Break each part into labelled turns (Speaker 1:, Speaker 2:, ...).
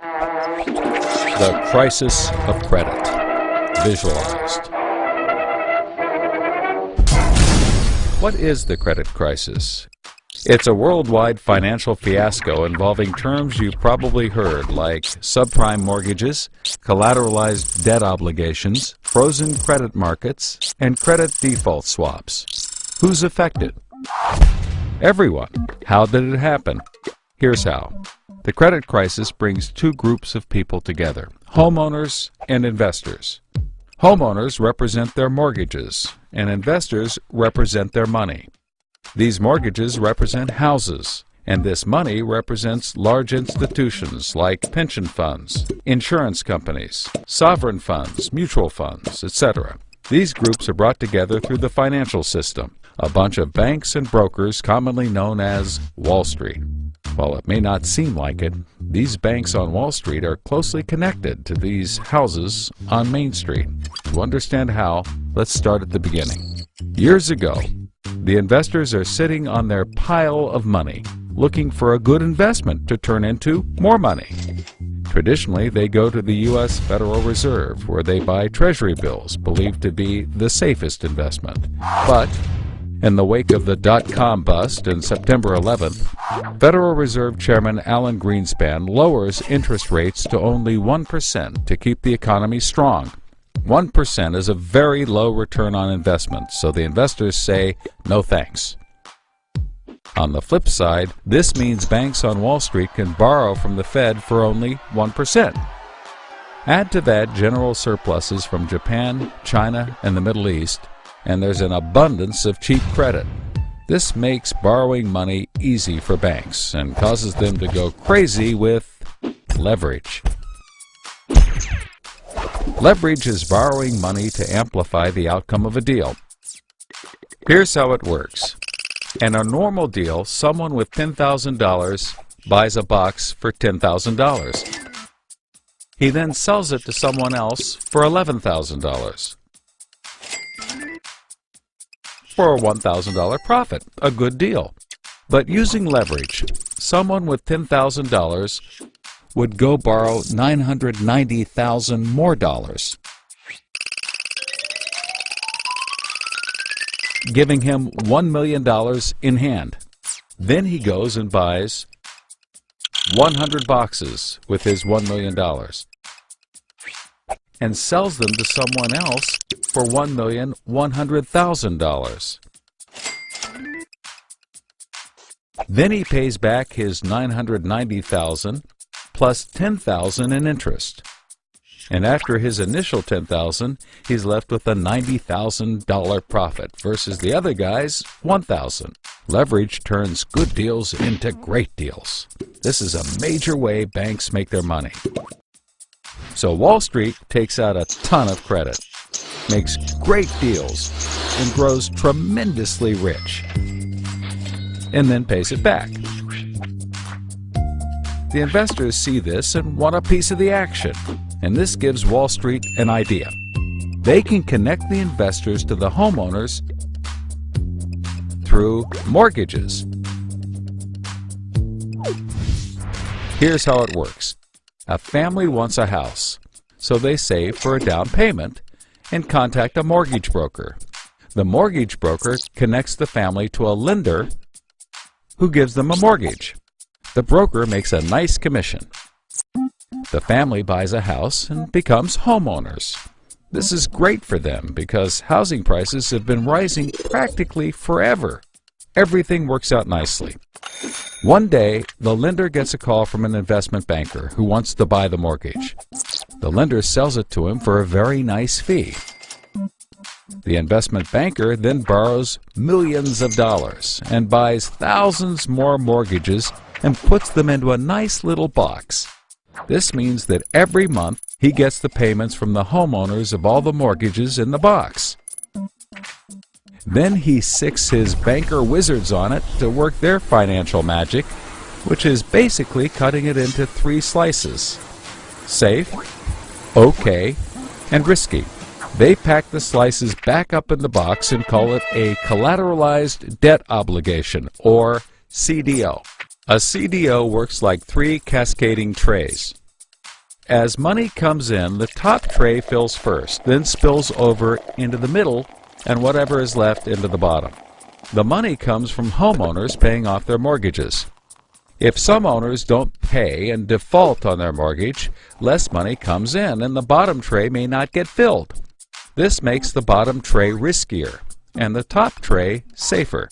Speaker 1: The crisis of credit, visualized. What is the credit crisis? It's a worldwide financial fiasco involving terms you've probably heard like subprime mortgages, collateralized debt obligations, frozen credit markets, and credit default swaps. Who's affected? Everyone. How did it happen? Here's how. The credit crisis brings two groups of people together, homeowners and investors. Homeowners represent their mortgages, and investors represent their money. These mortgages represent houses, and this money represents large institutions like pension funds, insurance companies, sovereign funds, mutual funds, etc. These groups are brought together through the financial system, a bunch of banks and brokers commonly known as Wall Street. While it may not seem like it, these banks on Wall Street are closely connected to these houses on Main Street. To understand how, let's start at the beginning. Years ago, the investors are sitting on their pile of money, looking for a good investment to turn into more money. Traditionally, they go to the U.S. Federal Reserve, where they buy treasury bills, believed to be the safest investment. But in the wake of the dot-com bust on September 11th, Federal Reserve Chairman Alan Greenspan lowers interest rates to only 1% to keep the economy strong. 1% is a very low return on investment, so the investors say, no thanks. On the flip side, this means banks on Wall Street can borrow from the Fed for only 1%. Add to that general surpluses from Japan, China, and the Middle East, and there's an abundance of cheap credit. This makes borrowing money easy for banks and causes them to go crazy with leverage. Leverage is borrowing money to amplify the outcome of a deal. Here's how it works. In a normal deal, someone with $10,000 buys a box for $10,000. He then sells it to someone else for $11,000. For a $1,000 profit, a good deal. But using leverage, someone with $10,000 would go borrow $990,000 more dollars, giving him $1 million in hand. Then he goes and buys 100 boxes with his $1 million and sells them to someone else for $1,100,000. Then he pays back his $990,000 plus $10,000 in interest. And after his initial $10,000, he's left with a $90,000 profit versus the other guy's $1,000. Leverage turns good deals into great deals. This is a major way banks make their money. So Wall Street takes out a ton of credit, makes great deals, and grows tremendously rich, and then pays it back. The investors see this and want a piece of the action, and this gives Wall Street an idea. They can connect the investors to the homeowners through mortgages. Here's how it works. A family wants a house, so they save for a down payment and contact a mortgage broker. The mortgage broker connects the family to a lender who gives them a mortgage. The broker makes a nice commission. The family buys a house and becomes homeowners. This is great for them because housing prices have been rising practically forever. Everything works out nicely. One day, the lender gets a call from an investment banker who wants to buy the mortgage. The lender sells it to him for a very nice fee. The investment banker then borrows millions of dollars and buys thousands more mortgages and puts them into a nice little box. This means that every month he gets the payments from the homeowners of all the mortgages in the box. Then he sicks his banker wizards on it to work their financial magic, which is basically cutting it into 3 slices: safe, okay, and risky. They pack the slices back up in the box and call it a collateralized debt obligation, or CDO. A CDO works like 3 cascading trays. As money comes in, the top tray fills first, then spills over into the middle, and whatever is left into the bottom. The money comes from homeowners paying off their mortgages. If some owners don't pay and default on their mortgage, less money comes in and the bottom tray may not get filled. This makes the bottom tray riskier and the top tray safer.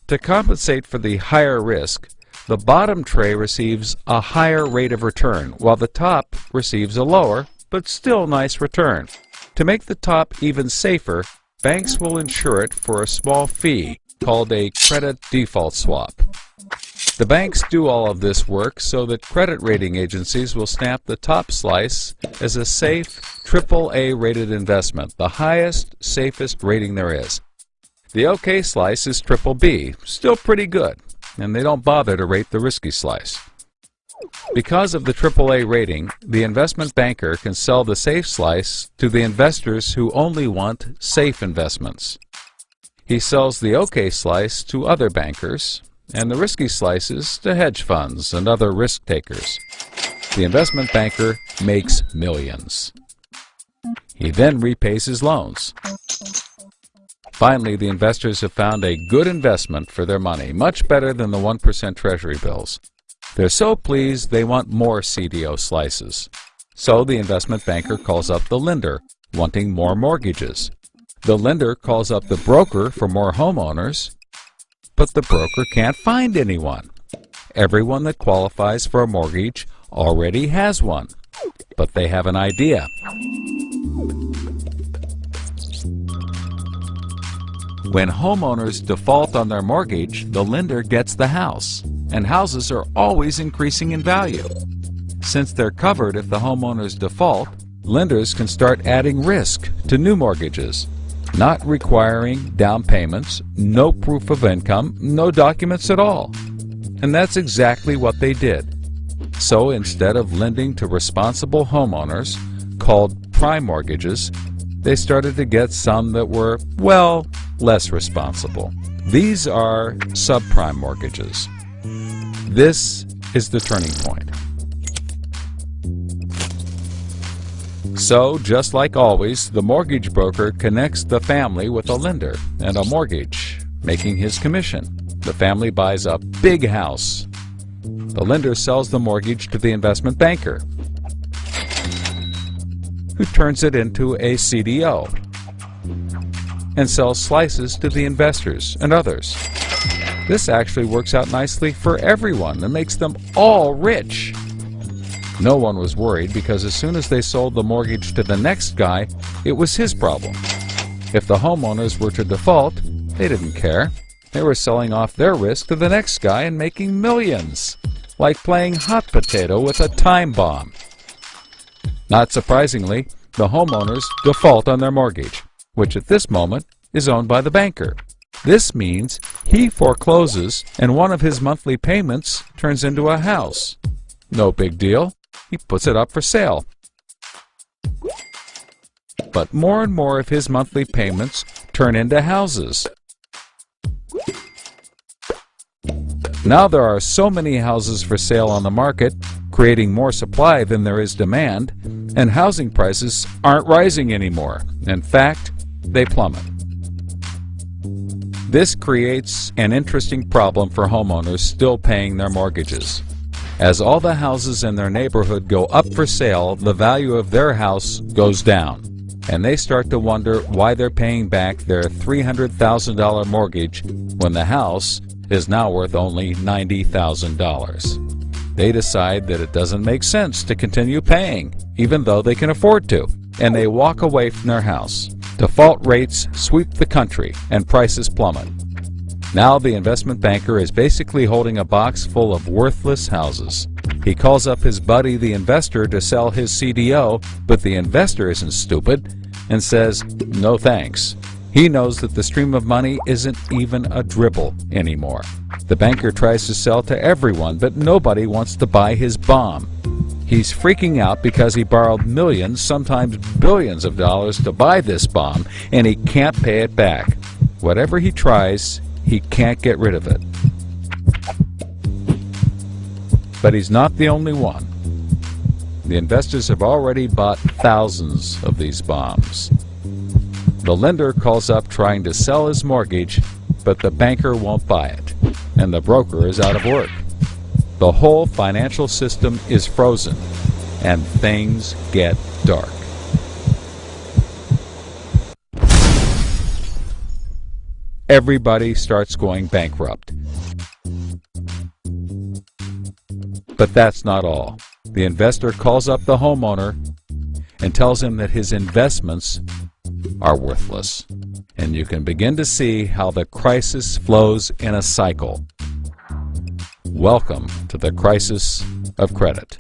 Speaker 1: To compensate for the higher risk, the bottom tray receives a higher rate of return, while the top receives a lower, but still nice return. To make the top even safer, banks will insure it for a small fee called a credit default swap. The banks do all of this work so that credit rating agencies will stamp the top slice as a safe, AAA rated investment, the highest, safest rating there is. The OK slice is BBB, still pretty good, and they don't bother to rate the risky slice. Because of the AAA rating, the investment banker can sell the safe slice to the investors who only want safe investments. He sells the OK slice to other bankers, and the risky slices to hedge funds and other risk takers. The investment banker makes millions. He then repays his loans. Finally, the investors have found a good investment for their money, much better than the 1% Treasury bills. They're so pleased they want more CDO slices. So the investment banker calls up the lender, wanting more mortgages. The lender calls up the broker for more homeowners, but the broker can't find anyone. Everyone that qualifies for a mortgage already has one, but they have an idea. When homeowners default on their mortgage, the lender gets the house, and houses are always increasing in value. Since they're covered if the homeowners default, lenders can start adding risk to new mortgages, not requiring down payments, no proof of income, no documents at all. And that's exactly what they did. So instead of lending to responsible homeowners, called prime mortgages, they started to get some that were, well, less responsible. These are subprime mortgages. This is the turning point. So, just like always, the mortgage broker connects the family with a lender and a mortgage, making his commission. The family buys a big house. The lender sells the mortgage to the investment banker, who turns it into a CDO and sells slices to the investors and others. This actually works out nicely for everyone and makes them all rich. No one was worried because as soon as they sold the mortgage to the next guy, it was his problem. If the homeowners were to default, they didn't care. They were selling off their risk to the next guy and making millions, like playing hot potato with a time bomb. Not surprisingly, the homeowners default on their mortgage, which at this moment is owned by the banker. This means he forecloses and one of his monthly payments turns into a house. No big deal. He puts it up for sale. But more and more of his monthly payments turn into houses. Now there are so many houses for sale on the market, creating more supply than there is demand, and housing prices aren't rising anymore. In fact, they plummet. This creates an interesting problem for homeowners still paying their mortgages. As all the houses in their neighborhood go up for sale, the value of their house goes down, and they start to wonder why they're paying back their $300,000 mortgage when the house is now worth only $90,000. They decide that it doesn't make sense to continue paying, even though they can afford to, and they walk away from their house. Default rates sweep the country, and prices plummet. Now the investment banker is basically holding a box full of worthless houses. He calls up his buddy the investor to sell his CDO, but the investor isn't stupid and says, no thanks. He knows that the stream of money isn't even a dribble anymore. The banker tries to sell to everyone, but nobody wants to buy his bomb. He's freaking out because he borrowed millions, sometimes billions of dollars to buy this bomb, and he can't pay it back. Whatever he tries, he can't get rid of it. But he's not the only one. The investors have already bought thousands of these bombs. The lender calls up trying to sell his mortgage, but the banker won't buy it, and the broker is out of work. The whole financial system is frozen, and things get dark. Everybody starts going bankrupt. But that's not all. The investor calls up the homeowner and tells him that his investments are worthless. And you can begin to see how the crisis flows in a cycle. Welcome to the crisis of credit.